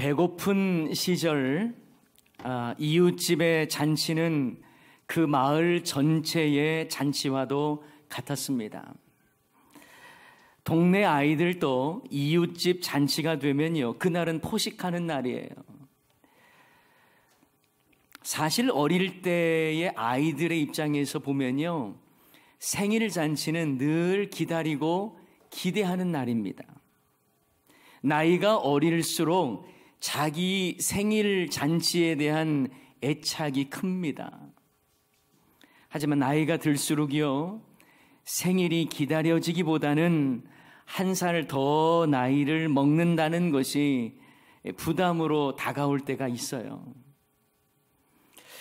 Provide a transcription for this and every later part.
배고픈 시절 이웃집의 잔치는 그 마을 전체의 잔치와도 같았습니다. 동네 아이들도 이웃집 잔치가 되면요, 그날은 포식하는 날이에요. 사실 어릴 때의 아이들의 입장에서 보면요, 생일 잔치는 늘 기다리고 기대하는 날입니다. 나이가 어릴수록 자기 생일 잔치에 대한 애착이 큽니다. 하지만 나이가 들수록요, 생일이 기다려지기보다는 한 살 더 나이를 먹는다는 것이 부담으로 다가올 때가 있어요.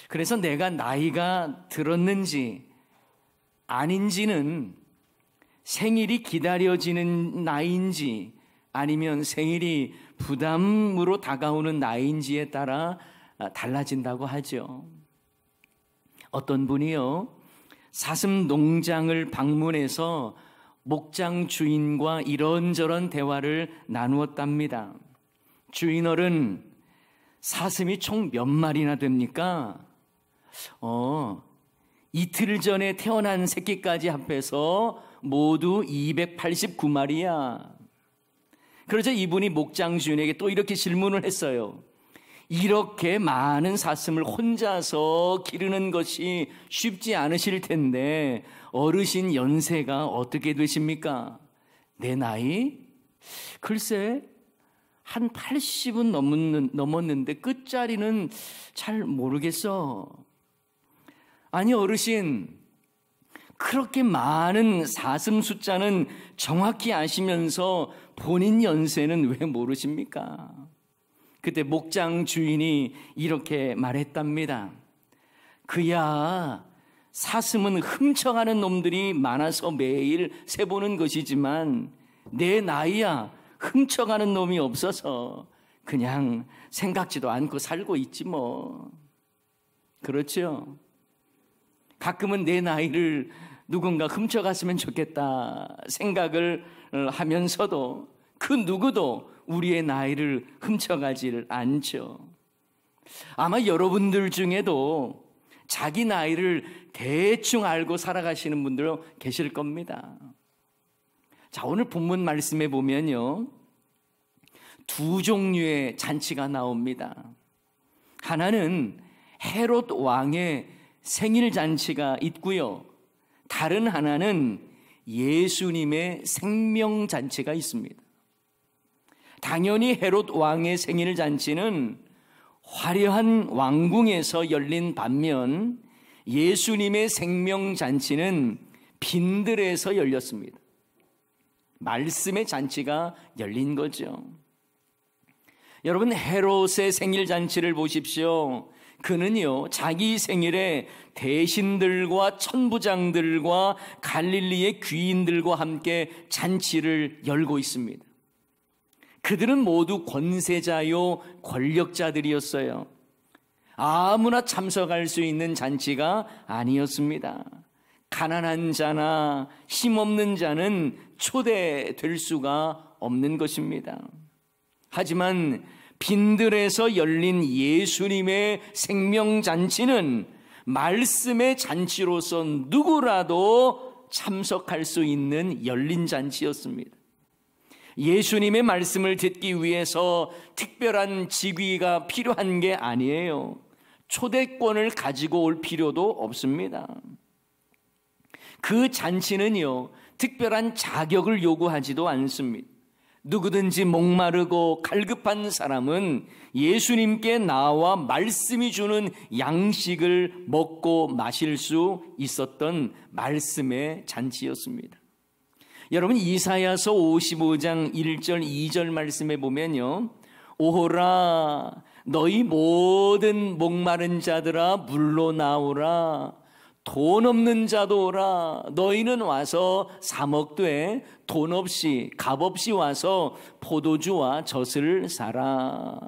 그래서 내가 나이가 들었는지 아닌지는 생일이 기다려지는 나이인지 아니면 생일이 부담으로 다가오는 나이인지에 따라 달라진다고 하죠. 어떤 분이요, 사슴 농장을 방문해서 목장 주인과 이런저런 대화를 나누었답니다. 주인어른, 사슴이 총 몇 마리나 됩니까? 이틀 전에 태어난 새끼까지 합해서 모두 289마리야. 그러자 이분이 목장 주인에게 또 이렇게 질문을 했어요. 이렇게 많은 사슴을 혼자서 기르는 것이 쉽지 않으실 텐데 어르신 연세가 어떻게 되십니까? 내 나이? 글쎄 한 80은 넘었는데 끝자리는 잘 모르겠어. 아니 어르신, 그렇게 많은 사슴 숫자는 정확히 아시면서 본인 연세는 왜 모르십니까? 그때 목장 주인이 이렇게 말했답니다. 그야 사슴은 훔쳐가는 놈들이 많아서 매일 세보는 것이지만 내 나이야 훔쳐가는 놈이 없어서 그냥 생각지도 않고 살고 있지 뭐. 그렇죠? 가끔은 내 나이를 누군가 훔쳐갔으면 좋겠다 생각을 하면서도 그 누구도 우리의 나이를 훔쳐가지를 않죠. 아마 여러분들 중에도 자기 나이를 대충 알고 살아가시는 분들 계실 겁니다. 자, 오늘 본문 말씀에 보면요, 두 종류의 잔치가 나옵니다. 하나는 헤롯 왕의 생일 잔치가 있고요, 다른 하나는 예수님의 생명 잔치가 있습니다. 당연히 헤롯 왕의 생일 잔치는 화려한 왕궁에서 열린 반면 예수님의 생명 잔치는 빈들에서 열렸습니다. 말씀의 잔치가 열린 거죠. 여러분, 헤롯의 생일 잔치를 보십시오. 그는요, 자기 생일에 대신들과 천부장들과 갈릴리의 귀인들과 함께 잔치를 열고 있습니다. 그들은 모두 권세자요 권력자들이었어요. 아무나 참석할 수 있는 잔치가 아니었습니다. 가난한 자나 힘없는 자는 초대될 수가 없는 것입니다. 하지만 빈들에서 열린 예수님의 생명잔치는 말씀의 잔치로서 누구라도 참석할 수 있는 열린 잔치였습니다. 예수님의 말씀을 듣기 위해서 특별한 직위가 필요한 게 아니에요. 초대권을 가지고 올 필요도 없습니다. 그 잔치는요, 특별한 자격을 요구하지도 않습니다. 누구든지 목마르고 갈급한 사람은 예수님께 나와 말씀이 주는 양식을 먹고 마실 수 있었던 말씀의 잔치였습니다. 여러분, 이사야서 55장 1절 2절 말씀에 보면요, 오호라 너희 모든 목마른 자들아 물로 나오라, 돈 없는 자도 오라. 너희는 와서 사 먹되 돈 없이 값 없이 와서 포도주와 젖을 사라.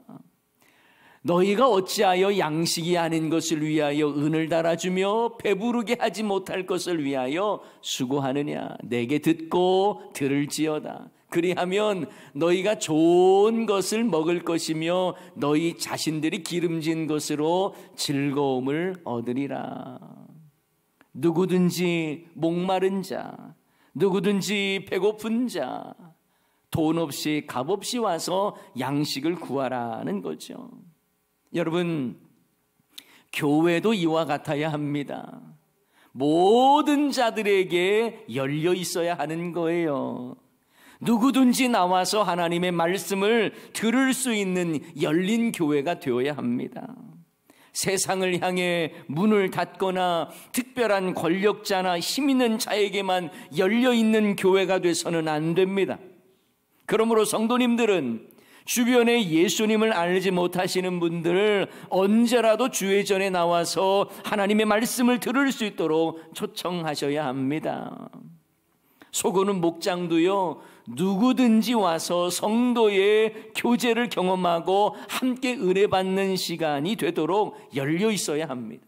너희가 어찌하여 양식이 아닌 것을 위하여 은을 달아주며 배부르게 하지 못할 것을 위하여 수고하느냐. 내게 듣고 들을지어다. 그리하면 너희가 좋은 것을 먹을 것이며 너희 자신들이 기름진 것으로 즐거움을 얻으리라. 누구든지 목마른 자, 누구든지 배고픈 자, 돈 없이 값 없이 와서 양식을 구하라는 거죠. 여러분, 교회도 이와 같아야 합니다. 모든 자들에게 열려 있어야 하는 거예요. 누구든지 나와서 하나님의 말씀을 들을 수 있는 열린 교회가 되어야 합니다. 세상을 향해 문을 닫거나 특별한 권력자나 힘 있는 자에게만 열려 있는 교회가 돼서는 안 됩니다. 그러므로 성도님들은 주변에 예수님을 알지 못하시는 분들을 언제라도 주의 전에 나와서 하나님의 말씀을 들을 수 있도록 초청하셔야 합니다. 속으는 목장도요, 누구든지 와서 성도의 교제를 경험하고 함께 은혜 받는 시간이 되도록 열려 있어야 합니다.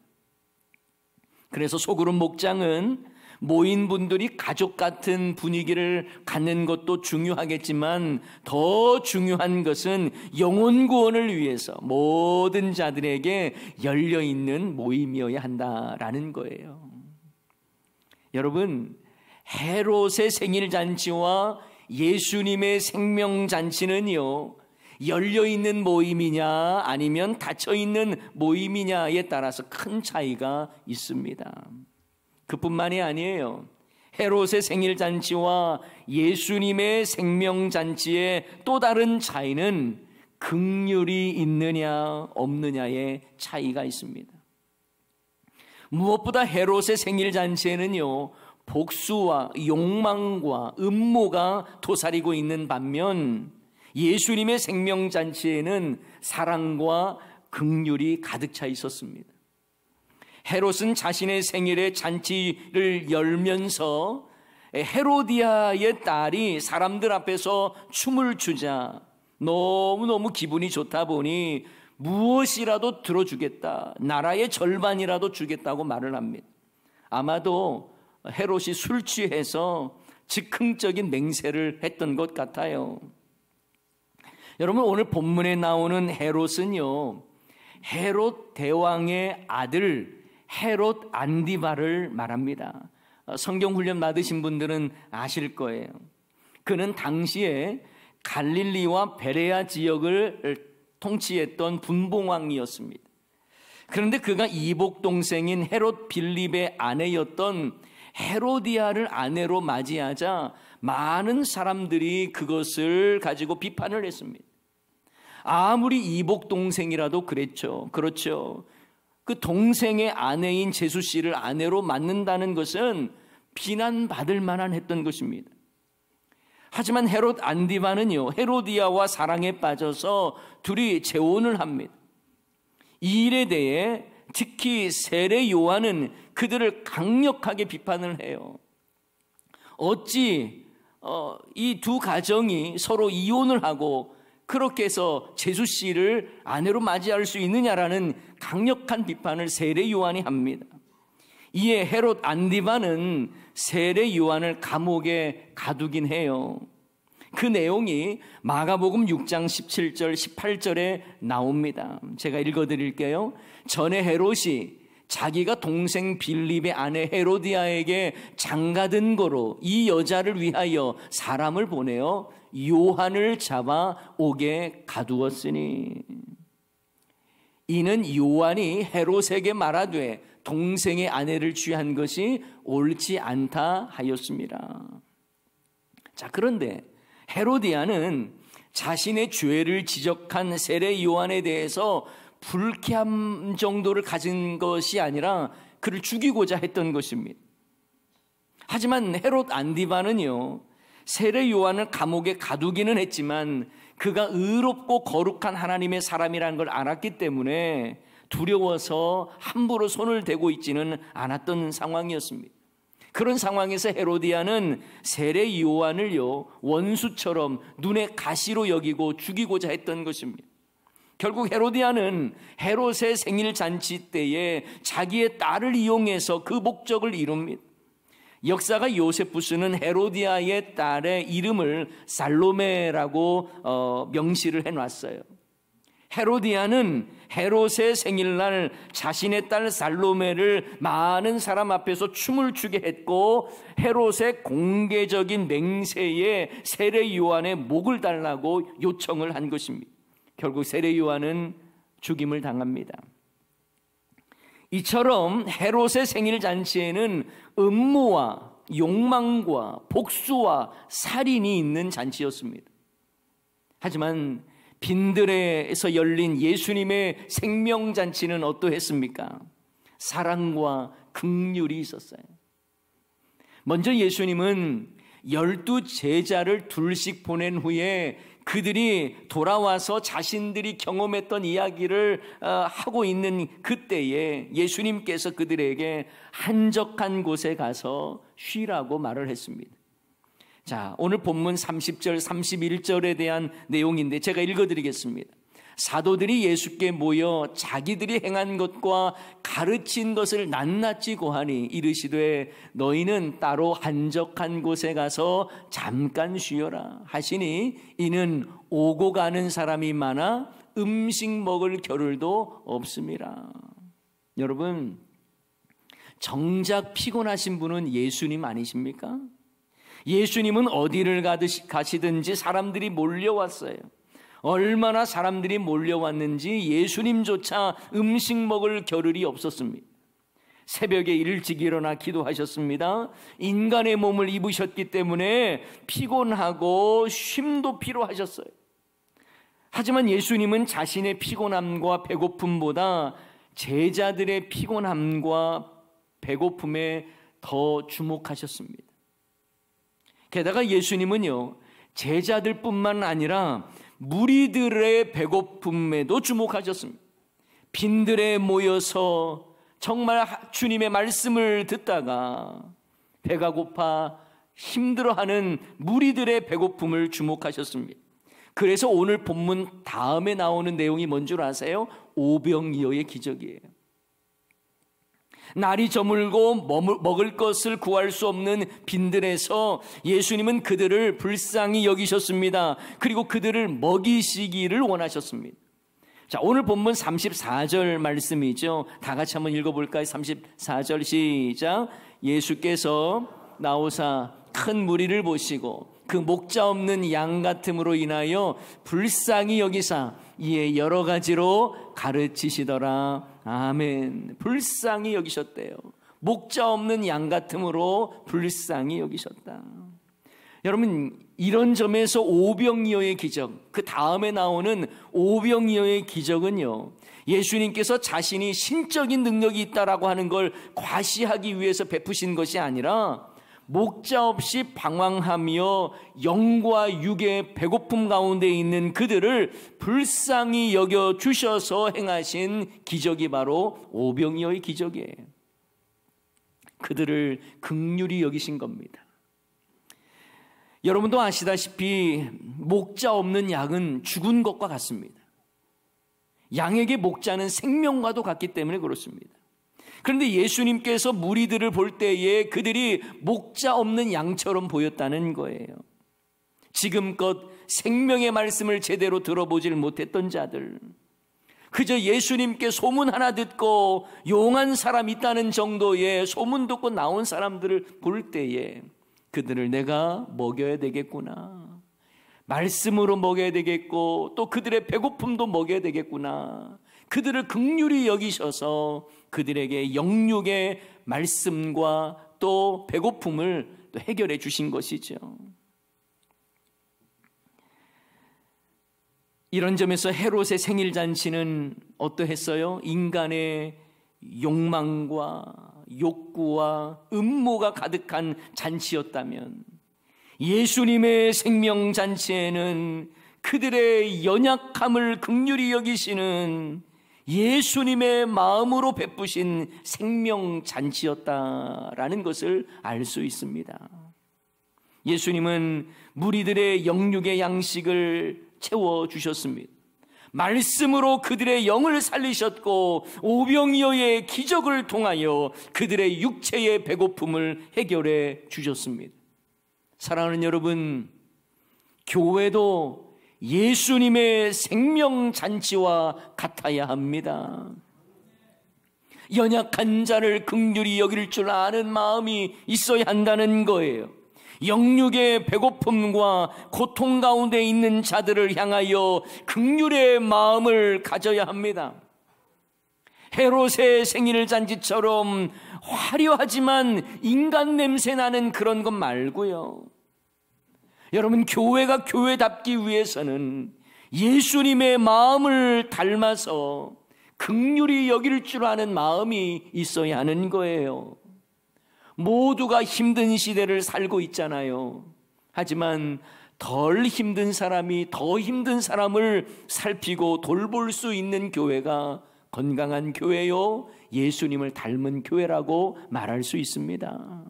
그래서 속으는 목장은 모인 분들이 가족 같은 분위기를 갖는 것도 중요하겠지만 더 중요한 것은 영혼 구원을 위해서 모든 자들에게 열려있는 모임이어야 한다라는 거예요. 여러분, 헤롯의 생일잔치와 예수님의 생명잔치는요, 열려있는 모임이냐 아니면 닫혀있는 모임이냐에 따라서 큰 차이가 있습니다. 그뿐만이 아니에요. 헤롯의 생일잔치와 예수님의 생명잔치의 또 다른 차이는 긍휼이 있느냐 없느냐의 차이가 있습니다. 무엇보다 헤롯의 생일잔치에는요, 복수와 욕망과 음모가 도사리고 있는 반면 예수님의 생명잔치에는 사랑과 긍휼이 가득 차 있었습니다. 헤롯은 자신의 생일에 잔치를 열면서 헤로디아의 딸이 사람들 앞에서 춤을 추자 너무너무 기분이 좋다 보니 무엇이라도 들어주겠다, 나라의 절반이라도 주겠다고 말을 합니다. 아마도 헤롯이 술 취해서 즉흥적인 맹세를 했던 것 같아요. 여러분, 오늘 본문에 나오는 헤롯은요, 헤롯 대왕의 아들 헤롯 안디바를 말합니다. 성경 훈련 받으신 분들은 아실 거예요. 그는 당시에 갈릴리와 베레아 지역을 통치했던 분봉왕이었습니다. 그런데 그가 이복 동생인 헤롯 빌립의 아내였던 헤로디아를 아내로 맞이하자 많은 사람들이 그것을 가지고 비판을 했습니다. 아무리 이복 동생이라도 그랬죠. 그렇죠. 그 동생의 아내인 제수 씨를 아내로 맞는다는 것은 비난받을 만한 했던 것입니다. 하지만 헤롯 안디바는요, 헤로디아와 사랑에 빠져서 둘이 재혼을 합니다. 이 일에 대해 특히 세례 요한은 그들을 강력하게 비판을 해요. 어찌 이 두 가정이 서로 이혼을 하고 그렇게 해서 제수 씨를 아내로 맞이할 수 있느냐라는 강력한 비판을 세례 요한이 합니다. 이에 헤롯 안디바는 세례 요한을 감옥에 가두긴 해요. 그 내용이 마가복음 6장 17절 18절에 나옵니다. 제가 읽어드릴게요. 전에 헤롯이 자기가 동생 빌립의 아내 헤로디아에게 장가든 거로 이 여자를 위하여 사람을 보내어 요한을 잡아 옥에 가두었으니, 이는 요한이 헤롯에게 말하되 동생의 아내를 취한 것이 옳지 않다 하였습니다. 자, 그런데 헤로디아는 자신의 죄를 지적한 세례 요한에 대해서 불쾌함 정도를 가진 것이 아니라 그를 죽이고자 했던 것입니다. 하지만 헤롯 안디바는요, 세례 요한을 감옥에 가두기는 했지만 그가 의롭고 거룩한 하나님의 사람이라는 걸 알았기 때문에 두려워서 함부로 손을 대고 있지는 않았던 상황이었습니다. 그런 상황에서 헤로디아는 세례 요한을요, 원수처럼 눈에 가시로 여기고 죽이고자 했던 것입니다. 결국 헤로디아는 헤롯의 생일 잔치 때에 자기의 딸을 이용해서 그 목적을 이룹니다. 역사가 요세푸스는 헤로디아의 딸의 이름을 살로메라고 명시를 해놨어요. 헤로디아는 헤롯의 생일날 자신의 딸 살로메를 많은 사람 앞에서 춤을 추게 했고, 헤롯의 공개적인 맹세에 세례 요한의 목을 달라고 요청을 한 것입니다. 결국 세례 요한은 죽임을 당합니다. 이처럼 헤롯의 생일 잔치에는 음모와 욕망과 복수와 살인이 있는 잔치였습니다. 하지만 빈들에서 열린 예수님의 생명잔치는 어떠했습니까? 사랑과 긍휼이 있었어요. 먼저 예수님은 12 제자를 둘씩 보낸 후에 그들이 돌아와서 자신들이 경험했던 이야기를 하고 있는 그때에 예수님께서 그들에게 한적한 곳에 가서 쉬라고 말을 했습니다. 자, 오늘 본문 30절, 31절에 대한 내용인데 제가 읽어드리겠습니다. 사도들이 예수께 모여 자기들이 행한 것과 가르친 것을 낱낱이 고하니 이르시되 너희는 따로 한적한 곳에 가서 잠깐 쉬어라 하시니 이는 오고 가는 사람이 많아 음식 먹을 겨를도 없음이라. 여러분, 정작 피곤하신 분은 예수님 아니십니까? 예수님은 어디를 가시든지 사람들이 몰려왔어요. 얼마나 사람들이 몰려왔는지 예수님조차 음식 먹을 겨를이 없었습니다. 새벽에 일찍 일어나 기도하셨습니다. 인간의 몸을 입으셨기 때문에 피곤하고 쉼도 필요하셨어요. 하지만 예수님은 자신의 피곤함과 배고픔보다 제자들의 피곤함과 배고픔에 더 주목하셨습니다. 게다가 예수님은요, 제자들뿐만 아니라 무리들의 배고픔에도 주목하셨습니다. 빈들에 모여서 정말 주님의 말씀을 듣다가 배가 고파 힘들어하는 무리들의 배고픔을 주목하셨습니다. 그래서 오늘 본문 다음에 나오는 내용이 뭔 줄 아세요? 오병이어의 기적이에요. 날이 저물고 먹을 것을 구할 수 없는 빈들에서 예수님은 그들을 불쌍히 여기셨습니다. 그리고 그들을 먹이시기를 원하셨습니다. 자, 오늘 본문 34절 말씀이죠. 다 같이 한번 읽어볼까요? 34절 시작. 예수께서 나오사 큰 무리를 보시고 그 목자 없는 양 같음으로 인하여 불쌍히 여기사 이에 여러 가지로 가르치시더라. 아멘. 불쌍히 여기셨대요. 목자 없는 양 같음으로 불쌍히 여기셨다. 여러분, 이런 점에서 오병이어의 기적, 그 다음에 나오는 오병이어의 기적은요, 예수님께서 자신이 신적인 능력이 있다라고 하는 걸 과시하기 위해서 베푸신 것이 아니라 목자 없이 방황하며 영과 육의 배고픔 가운데 있는 그들을 불쌍히 여겨주셔서 행하신 기적이 바로 오병이어의 기적이에요. 그들을 긍휼히 여기신 겁니다. 여러분도 아시다시피 목자 없는 양은 죽은 것과 같습니다. 양에게 목자는 생명과도 같기 때문에 그렇습니다. 그런데 예수님께서 무리들을 볼 때에 그들이 목자 없는 양처럼 보였다는 거예요. 지금껏 생명의 말씀을 제대로 들어보질 못했던 자들, 그저 예수님께 소문 하나 듣고 용한 사람 있다는 정도의 소문 듣고 나온 사람들을 볼 때에 그들을 내가 먹여야 되겠구나, 말씀으로 먹여야 되겠고 또 그들의 배고픔도 먹여야 되겠구나, 그들을 긍휼히 여기셔서 그들에게 영육의 말씀과 또 배고픔을 또 해결해 주신 것이죠. 이런 점에서 헤롯의 생일잔치는 어떠했어요? 인간의 욕망과 욕구와 음모가 가득한 잔치였다면 예수님의 생명잔치에는 그들의 연약함을 긍휼히 여기시는 예수님의 마음으로 베푸신 생명잔치였다라는 것을 알 수 있습니다. 예수님은 무리들의 영육의 양식을 채워주셨습니다. 말씀으로 그들의 영을 살리셨고 오병이어의 기적을 통하여 그들의 육체의 배고픔을 해결해 주셨습니다. 사랑하는 여러분, 교회도 예수님의 생명잔치와 같아야 합니다. 연약한 자를 긍휼히 여길 줄 아는 마음이 있어야 한다는 거예요. 영육의 배고픔과 고통 가운데 있는 자들을 향하여 긍휼의 마음을 가져야 합니다. 헤롯의 생일 잔치처럼 화려하지만 인간 냄새 나는 그런 것 말고요. 여러분, 교회가 교회답기 위해서는 예수님의 마음을 닮아서 긍휼히 여길 줄 아는 마음이 있어야 하는 거예요. 모두가 힘든 시대를 살고 있잖아요. 하지만 덜 힘든 사람이 더 힘든 사람을 살피고 돌볼 수 있는 교회가 건강한 교회요, 예수님을 닮은 교회라고 말할 수 있습니다.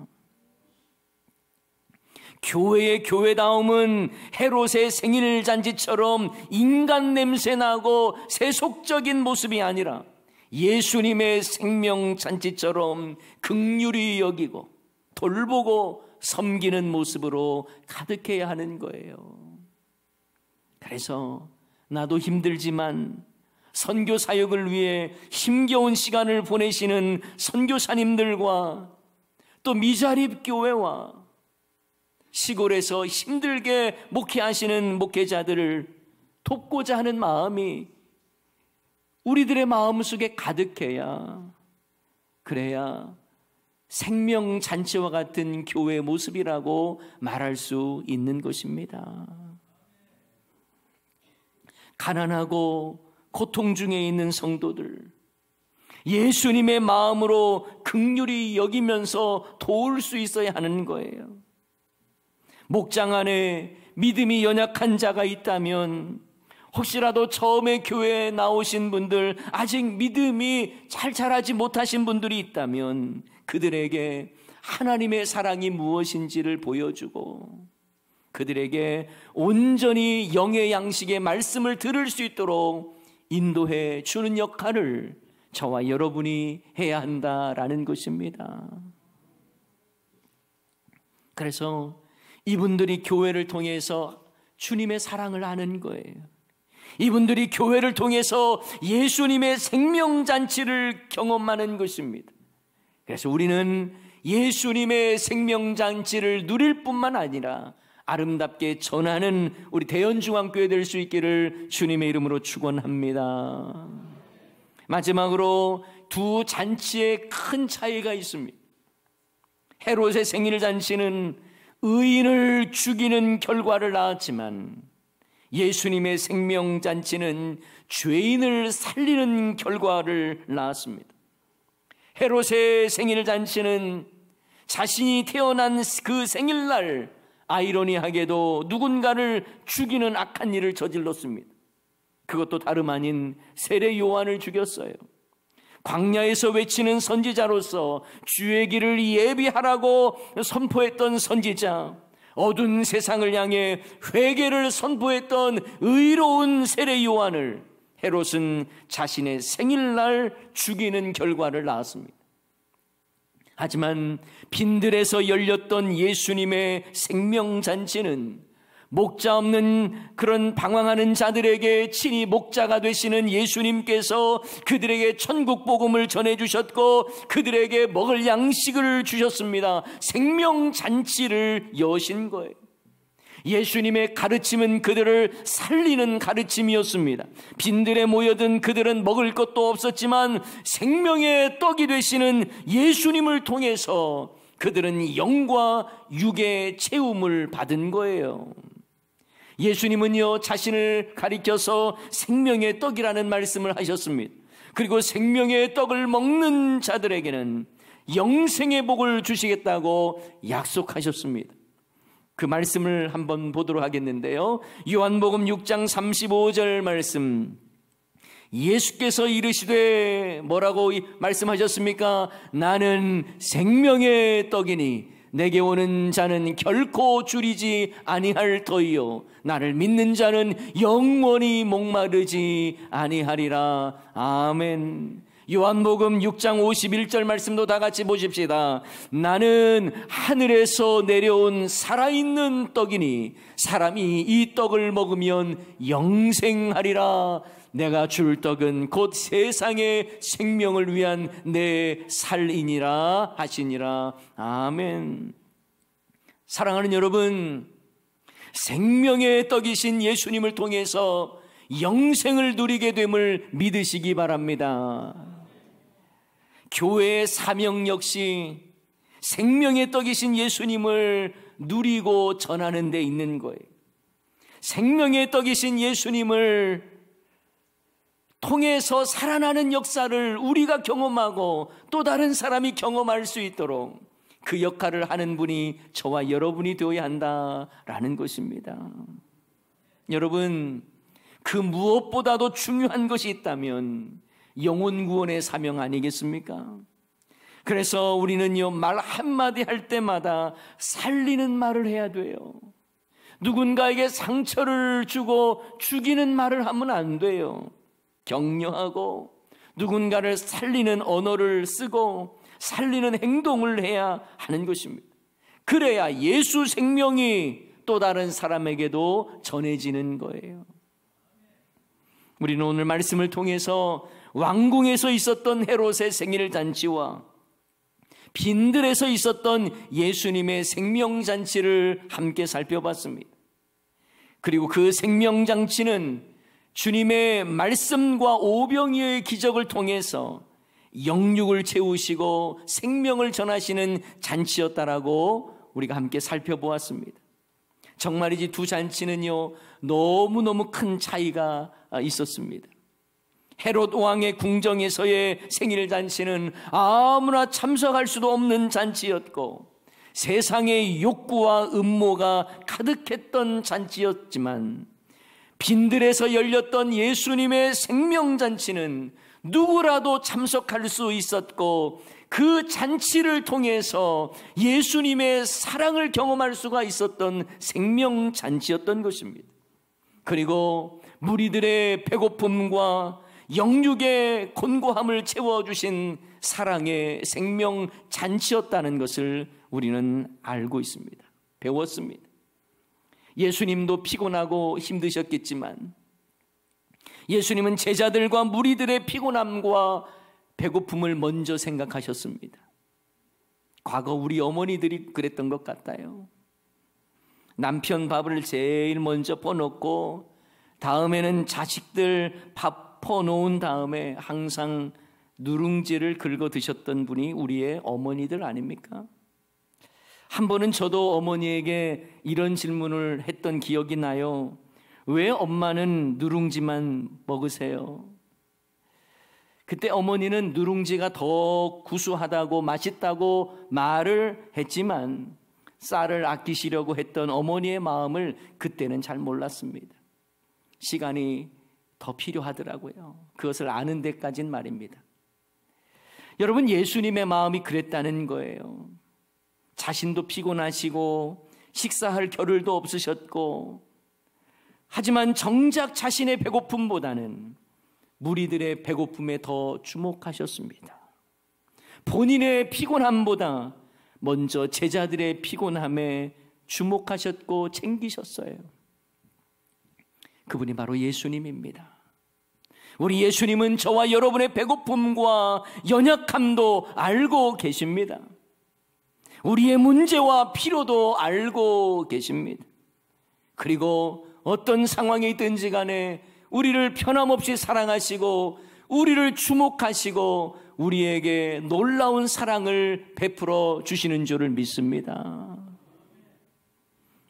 교회의 교회다움은 헤롯의 생일 잔치처럼 인간 냄새 나고 세속적인 모습이 아니라 예수님의 생명 잔치처럼 긍휼히 여기고 돌보고 섬기는 모습으로 가득해야 하는 거예요. 그래서 나도 힘들지만 선교 사역을 위해 힘겨운 시간을 보내시는 선교사님들과 또 미자립 교회와 시골에서 힘들게 목회하시는 목회자들을 돕고자 하는 마음이 우리들의 마음속에 가득해야, 그래야 생명잔치와 같은 교회의 모습이라고 말할 수 있는 것입니다. 가난하고 고통 중에 있는 성도들, 예수님의 마음으로 긍휼히 여기면서 도울 수 있어야 하는 거예요. 목장 안에 믿음이 연약한 자가 있다면, 혹시라도 처음에 교회에 나오신 분들, 아직 믿음이 잘 자라지 못하신 분들이 있다면 그들에게 하나님의 사랑이 무엇인지를 보여주고 그들에게 온전히 영의 양식의 말씀을 들을 수 있도록 인도해 주는 역할을 저와 여러분이 해야 한다라는 것입니다. 그래서 이분들이 교회를 통해서 주님의 사랑을 아는 거예요. 이분들이 교회를 통해서 예수님의 생명잔치를 경험하는 것입니다. 그래서 우리는 예수님의 생명잔치를 누릴 뿐만 아니라 아름답게 전하는 우리 대연중앙교회 될 수 있기를 주님의 이름으로 축원합니다. 마지막으로 두 잔치에 큰 차이가 있습니다. 헤롯의 생일 잔치는 의인을 죽이는 결과를 낳았지만 예수님의 생명잔치는 죄인을 살리는 결과를 낳았습니다. 헤롯의 생일잔치는 자신이 태어난 그 생일날 아이러니하게도 누군가를 죽이는 악한 일을 저질렀습니다. 그것도 다름 아닌 세례 요한을 죽였어요. 광야에서 외치는 선지자로서 주의 길을 예비하라고 선포했던 선지자, 어두운 세상을 향해 회개를 선포했던 의로운 세례 요한을 헤롯은 자신의 생일날 죽이는 결과를 낳았습니다. 하지만 빈들에서 열렸던 예수님의 생명잔치는 목자 없는 그런 방황하는 자들에게 친히 목자가 되시는 예수님께서 그들에게 천국 복음을 전해주셨고 그들에게 먹을 양식을 주셨습니다. 생명잔치를 여신 거예요. 예수님의 가르침은 그들을 살리는 가르침이었습니다. 빈들에 모여든 그들은 먹을 것도 없었지만 생명의 떡이 되시는 예수님을 통해서 그들은 영과 육의 채움을 받은 거예요. 예수님은요, 자신을 가리켜서 생명의 떡이라는 말씀을 하셨습니다. 그리고 생명의 떡을 먹는 자들에게는 영생의 복을 주시겠다고 약속하셨습니다. 그 말씀을 한번 보도록 하겠는데요, 요한복음 6장 35절 말씀, 예수께서 이르시되 뭐라고 말씀하셨습니까? 나는 생명의 떡이니 내게 오는 자는 결코 줄이지 아니할 터이요 나를 믿는 자는 영원히 목마르지 아니하리라. 아멘. 요한복음 6장 51절 말씀도 다 같이 보십시다. 나는 하늘에서 내려온 살아있는 떡이니 사람이 이 떡을 먹으면 영생하리라. 내가 줄 떡은 곧 세상의 생명을 위한 내 살이니라 하시니라. 아멘. 사랑하는 여러분, 생명의 떡이신 예수님을 통해서 영생을 누리게 됨을 믿으시기 바랍니다. 교회의 사명 역시 생명의 떡이신 예수님을 누리고 전하는 데 있는 거예요. 생명의 떡이신 예수님을 통해서 살아나는 역사를 우리가 경험하고 또 다른 사람이 경험할 수 있도록 그 역할을 하는 분이 저와 여러분이 되어야 한다라는 것입니다. 여러분, 그 무엇보다도 중요한 것이 있다면 영혼 구원의 사명 아니겠습니까? 그래서 우리는요, 말 한마디 할 때마다 살리는 말을 해야 돼요. 누군가에게 상처를 주고 죽이는 말을 하면 안 돼요. 격려하고 누군가를 살리는 언어를 쓰고 살리는 행동을 해야 하는 것입니다. 그래야 예수 생명이 또 다른 사람에게도 전해지는 거예요. 우리는 오늘 말씀을 통해서 왕궁에서 있었던 헤롯의 생일 잔치와 빈들에서 있었던 예수님의 생명잔치를 함께 살펴봤습니다. 그리고 그 생명잔치는 주님의 말씀과 오병이어의 기적을 통해서 영육을 채우시고 생명을 전하시는 잔치였다라고 우리가 함께 살펴보았습니다. 정말이지 두 잔치는요, 너무너무 큰 차이가 있었습니다. 헤롯 왕의 궁정에서의 생일 잔치는 아무나 참석할 수도 없는 잔치였고 세상의 욕구와 음모가 가득했던 잔치였지만 빈들에서 열렸던 예수님의 생명잔치는 누구라도 참석할 수 있었고 그 잔치를 통해서 예수님의 사랑을 경험할 수가 있었던 생명잔치였던 것입니다. 그리고 무리들의 배고픔과 영육의 곤고함을 채워주신 사랑의 생명잔치였다는 것을 우리는 알고 있습니다. 배웠습니다. 예수님도 피곤하고 힘드셨겠지만 예수님은 제자들과 무리들의 피곤함과 배고픔을 먼저 생각하셨습니다. 과거 우리 어머니들이 그랬던 것 같아요. 남편 밥을 제일 먼저 퍼놓고 다음에는 자식들 밥 퍼놓은 다음에 항상 누룽지를 긁어 드셨던 분이 우리의 어머니들 아닙니까? 한 번은 저도 어머니에게 이런 질문을 했던 기억이 나요. 왜 엄마는 누룽지만 먹으세요? 그때 어머니는 누룽지가 더 구수하다고 맛있다고 말을 했지만 쌀을 아끼시려고 했던 어머니의 마음을 그때는 잘 몰랐습니다. 시간이 더 필요하더라고요. 그것을 아는 데까지는 말입니다. 여러분, 예수님의 마음이 그랬다는 거예요. 자신도 피곤하시고 식사할 겨를도 없으셨고 하지만 정작 자신의 배고픔보다는 무리들의 배고픔에 더 주목하셨습니다. 본인의 피곤함보다 먼저 제자들의 피곤함에 주목하셨고 챙기셨어요. 그분이 바로 예수님입니다. 우리 예수님은 저와 여러분의 배고픔과 연약함도 알고 계십니다. 우리의 문제와 필요도 알고 계십니다. 그리고 어떤 상황에 있든지 간에 우리를 변함없이 사랑하시고 우리를 주목하시고 우리에게 놀라운 사랑을 베풀어 주시는 줄을 믿습니다.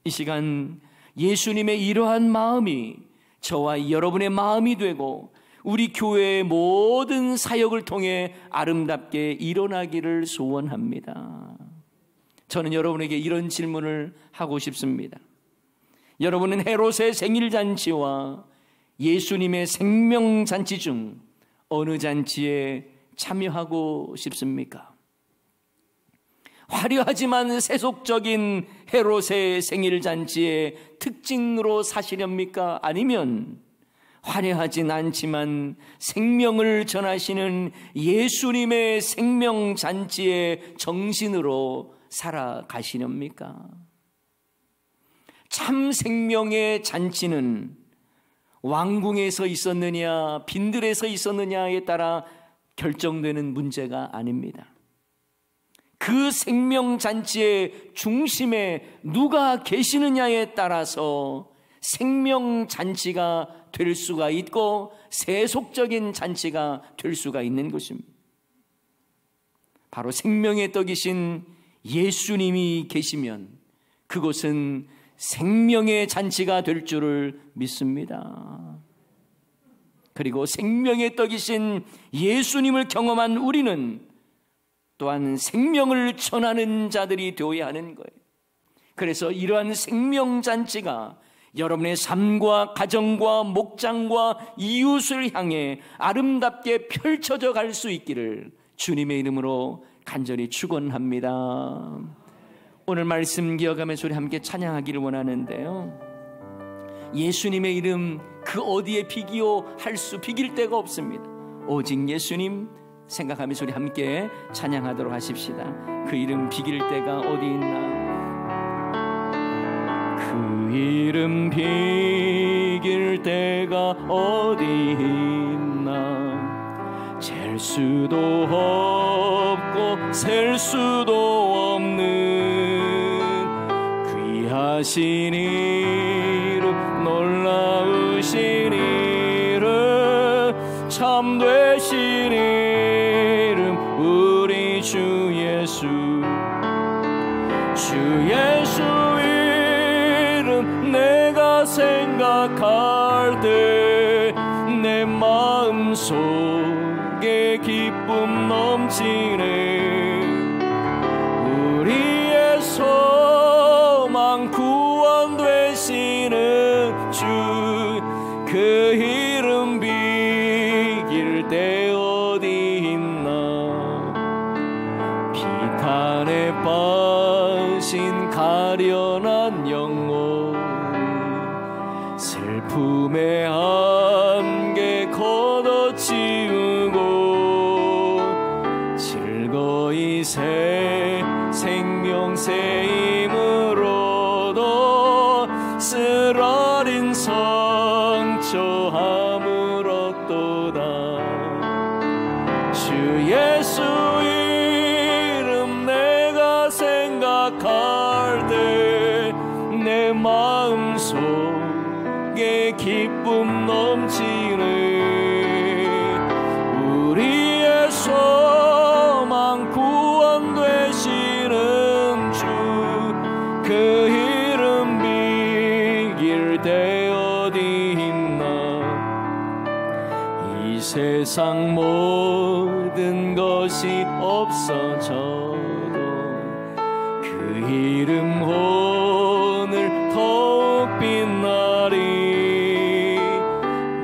이 시간 예수님의 이러한 마음이 저와 여러분의 마음이 되고 우리 교회의 모든 사역을 통해 아름답게 일어나기를 소원합니다. 저는 여러분에게 이런 질문을 하고 싶습니다. 여러분은 헤롯의 생일잔치와 예수님의 생명잔치 중 어느 잔치에 참여하고 싶습니까? 화려하지만 세속적인 헤롯의 생일잔치의 특징으로 사시렵니까? 아니면 화려하진 않지만 생명을 전하시는 예수님의 생명잔치의 정신으로 살아가시렵니까? 참 생명의 잔치는 왕궁에서 있었느냐 빈들에서 있었느냐에 따라 결정되는 문제가 아닙니다. 그 생명잔치의 중심에 누가 계시느냐에 따라서 생명잔치가 될 수가 있고 세속적인 잔치가 될 수가 있는 것입니다. 바로 생명의 떡이신 예수님이 계시면 그곳은 생명의 잔치가 될 줄을 믿습니다. 그리고 생명의 떡이신 예수님을 경험한 우리는 또한 생명을 전하는 자들이 되어야 하는 거예요. 그래서 이러한 생명잔치가 여러분의 삶과 가정과 목장과 이웃을 향해 아름답게 펼쳐져 갈 수 있기를 주님의 이름으로 간절히 축원합니다. 오늘 말씀 기억하면서 우리 함께 찬양하기를 원하는데요, 예수님의 이름 그 어디에 비길 데가 없습니다. 오직 예수님 생각하면서 우리 함께 찬양하도록 하십시다. 그 이름 비길 데가 어디 있나, 그 이름 비길 데가 어디 있나, 잴 수도 없고 셀 수도 없는 귀하신 이름, 놀라우신 이름, 참되신 이름, 우리 주 예수. 주 예수 이름 내가 생각할 때 내 마음속에 기쁨 넘치네. 우리의 소망 구원 되시는 주, 그 이름 비길 때 어디 있나. 비탄에 빠진 가련한 영혼, 슬픔의 안개 걷어치우고 즐거이 새 생명 새 힘으로도 쓰라린 상처 아물었도다. 주 예수 이름 내가 생각할 때 내 마음속에 기쁨 넘치네. 우리의 소망 구원 되시는 주, 그 이름 비길 때 어디 있나. 이 세상 모든 것이 없어져도 그 이름 오늘 더욱 빛나리.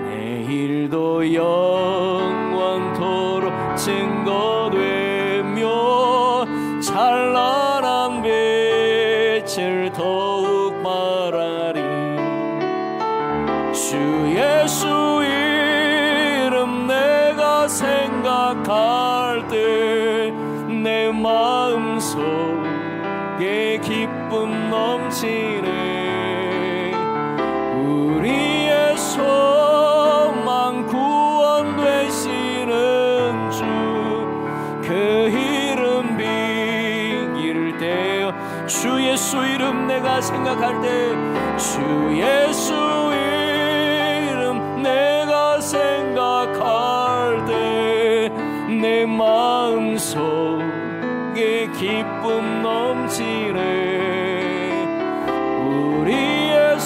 내일도 영원토록 증거되며 찬란한 빛을 더욱 말하리. 주 예수 이름 내가 생각할 때 내 마음속에 기쁨 넘치네. 우리의 소망 구원 되시는 주, 그 이름 비길 때. 주 예수 이름 내가 생각할 때, 주 예수 이름 내가 생각할 때 내 마음속에 기쁨 넘치네. 우리의